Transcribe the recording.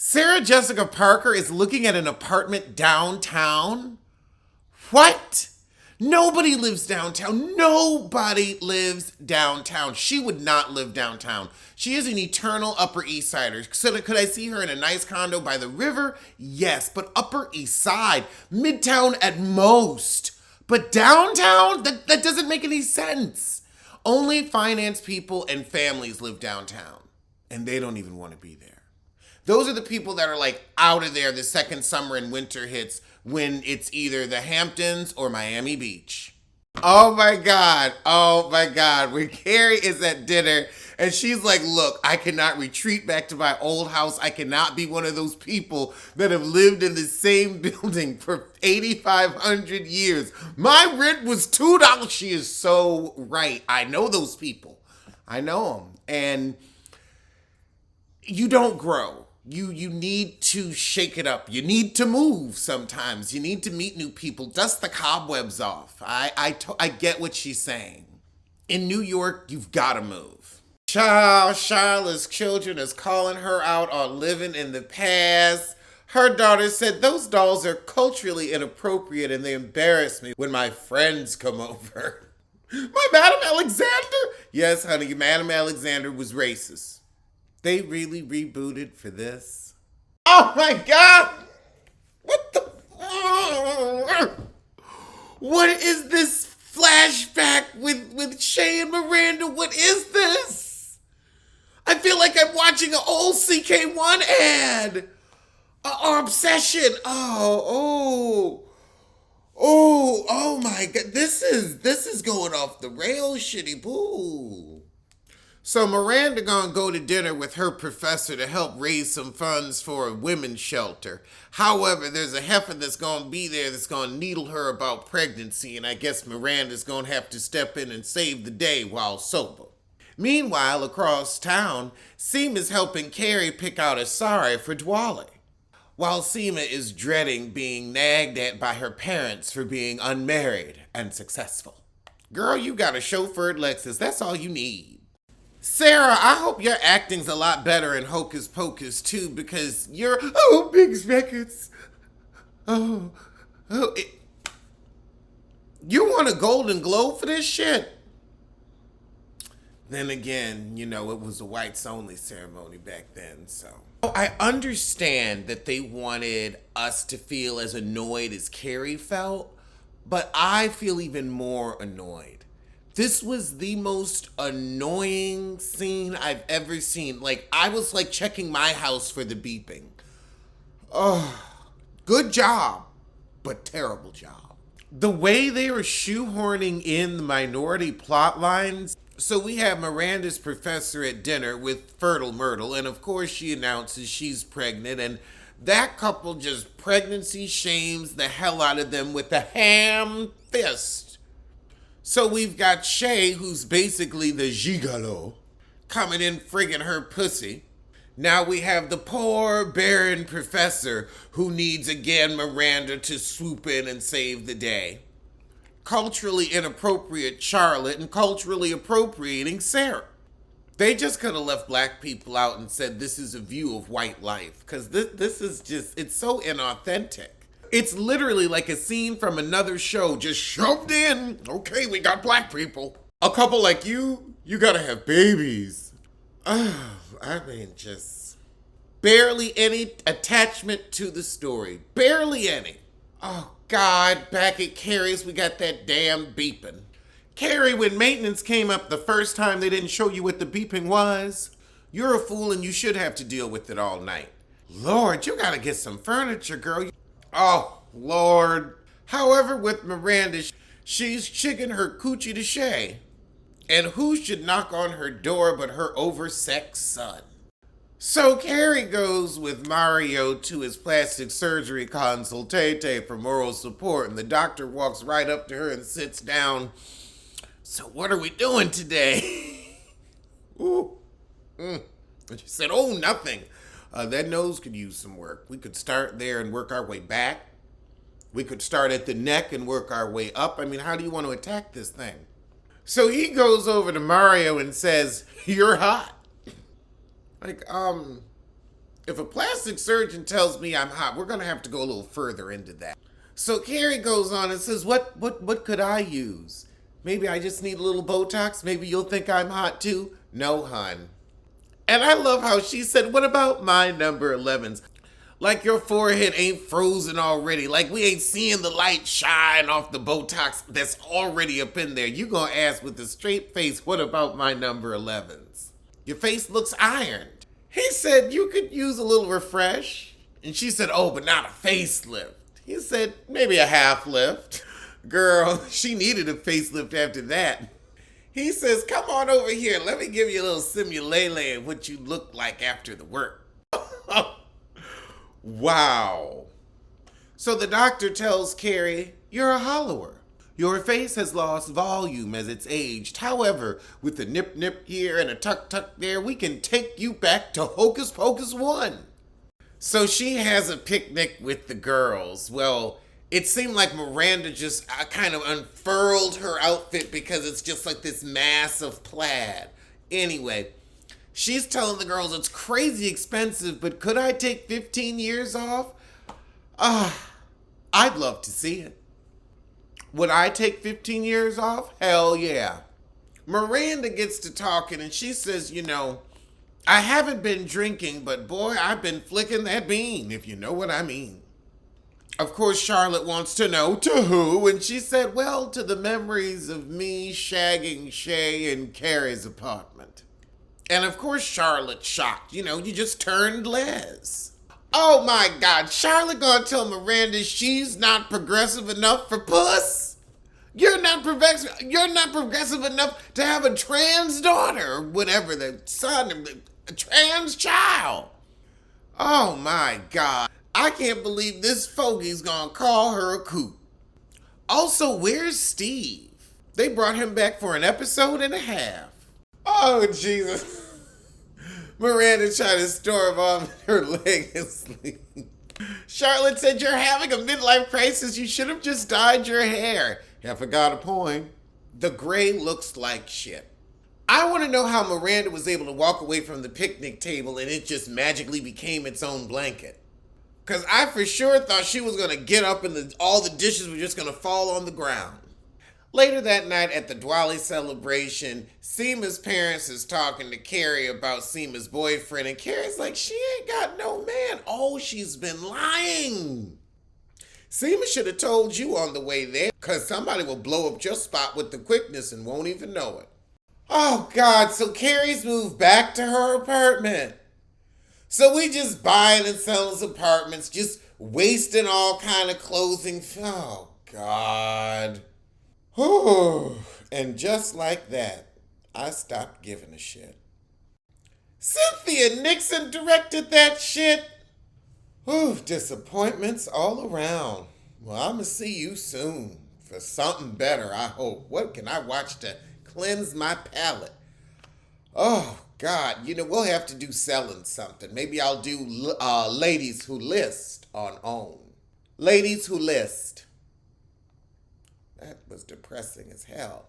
Sarah Jessica Parker is looking at an apartment downtown? What? Nobody lives downtown. Nobody lives downtown. She would not live downtown. She is an eternal Upper East Sider. Could I see her in a nice condo by the river? Yes, but Upper East Side, Midtown at most. But downtown? That doesn't make any sense. Only finance people and families live downtown, and they don't even want to be there. Those are the people that are like out of there the second summer and winter hits when it's either the Hamptons or Miami Beach. Oh my God. Oh my God. When Carrie is at dinner and she's like, look, I cannot retreat back to my old house. I cannot be one of those people that have lived in the same building for 8,500 years. My rent was $2. She is so right. I know those people. I know them. And you don't grow. You need to shake it up. You need to move sometimes. You need to meet new people. Dust the cobwebs off. I get what she's saying. In New York, you've got to move. Child, Charlotte's children is calling her out on living in the past. Her daughter said, those dolls are culturally inappropriate and they embarrass me when my friends come over. My Madam Alexander? Yes, honey, Madam Alexander was racist. They really rebooted for this? Oh my God! What the? What is this flashback with Shay and Miranda? What is this? I feel like I'm watching an old CK1 ad. Or Obsession. Oh my God. This is going off the rails, shitty boo. So Miranda gonna go to dinner with her professor to help raise some funds for a women's shelter. However, there's a heifer that's gonna be there that's gonna needle her about pregnancy, and I guess Miranda's gonna have to step in and save the day while sober. Meanwhile, across town, Seema's helping Carrie pick out a sari for Diwali, while Seema is dreading being nagged at by her parents for being unmarried and successful. Girl, you got a chauffeured Lexus. That's all you need. Sarah, I hope your acting's a lot better in Hocus Pocus too, because you're big records. You won a Golden Globe for this shit. Then again, it was a whites only ceremony back then, so. I understand that they wanted us to feel as annoyed as Carrie felt, but I feel even more annoyed. This was the most annoying scene I've ever seen. Like, I was like checking my house for the beeping. Oh, good job, but terrible job. The way they were shoehorning in the minority plot lines. So we have Miranda's professor at dinner with Fertile Myrtle, and of course she announces she's pregnant, and that couple just pregnancy shames the hell out of them with a ham fist. So we've got Shay, who's basically the gigolo, coming in friggin' her pussy. Now we have the poor, barren professor who needs again Miranda to swoop in and save the day. Culturally inappropriate Charlotte and culturally appropriating Sarah. They just could have left black people out and said this is a view of white life, because this is just, it's so inauthentic. It's literally like a scene from another show just shoved in. Okay, we got black people. A couple like you gotta have babies. Just barely any attachment to the story. Barely any. Oh God, back at Carrie's, we got that damn beeping. Carrie, when maintenance came up the first time, they didn't show you what the beeping was. You're a fool and you should have to deal with it all night. Lord, you gotta get some furniture, girl. Oh, Lord. However, with Miranda, she's chicken her coochie to Shay. And who should knock on her door but her oversexed son? So Carrie goes with Mario to his plastic surgery consultation for moral support, and the doctor walks right up to her and sits down. So what are we doing today? Ooh. And she said, oh, nothing. That nose could use some work. We could start there and work our way back. We could start at the neck and work our way up. I mean, how do you want to attack this thing? So he goes over to Mario and says, you're hot. Like, If a plastic surgeon tells me I'm hot, we're gonna have to go a little further into that. So Carrie goes on and says, what could I use? Maybe I just need a little Botox. Maybe you'll think I'm hot too. No, hun. And I love how she said, what about my number 11s? Like your forehead ain't frozen already. Like we ain't seeing the light shine off the Botox that's already up in there. You gonna ask with a straight face, what about my number 11s? Your face looks ironed. He said, you could use a little refresh. And she said, oh, but not a facelift. He said, maybe a half lift. Girl, she needed a facelift after that. He says, come on over here. Let me give you a little simulele of what you look like after the work. Wow. So the doctor tells Carrie, you're a hollower. Your face has lost volume as it's aged. However, with a nip here and a tuck there, we can take you back to Hocus Pocus 1. So she has a picnic with the girls. Well, it seemed like Miranda just kind of unfurled her outfit because it's just like this mass of plaid. Anyway, she's telling the girls it's crazy expensive, but could I take 15 years off? I'd love to see it. Would I take 15 years off? Hell yeah. Miranda gets to talking and she says, I haven't been drinking, but boy, I've been flicking that bean, if you know what I mean. Of course, Charlotte wants to know to who, and she said, well, to the memories of me shagging Shay in Carrie's apartment. And of course, Charlotte's shocked. You just turned Les. Oh my God, Charlotte gonna tell Miranda she's not progressive enough for puss? You're not progressive enough to have a trans daughter, or whatever, the son, a trans child. Oh my God. I can't believe this fogey's gonna call her a coot. Also, where's Steve? They brought him back for an episode and a half. Oh, Jesus. Miranda tried to storm off her leg and sleep. Charlotte said, you're having a midlife crisis. You should have just dyed your hair. I forgot a point. The gray looks like shit. I want to know how Miranda was able to walk away from the picnic table and it just magically became its own blanket. Because I for sure thought she was going to get up and all the dishes were just going to fall on the ground. Later that night at the Diwali celebration, Seema's parents is talking to Carrie about Seema's boyfriend, and Carrie's like, she ain't got no man. Oh, she's been lying. Seema should have told you on the way there, because somebody will blow up your spot with the quickness and won't even know it. Oh, God, so Carrie's moved back to her apartment. So we just buying and selling apartments, just wasting all kind of closing. Oh, God. Whew. And just like that, I stopped giving a shit. Cynthia Nixon directed that shit. Whew, disappointments all around. Well, I'm going to see you soon for something better, I hope. What can I watch to cleanse my palate? Oh, God, we'll have to do selling something. Maybe I'll do Ladies Who List on OWN. Ladies Who List. That was depressing as hell.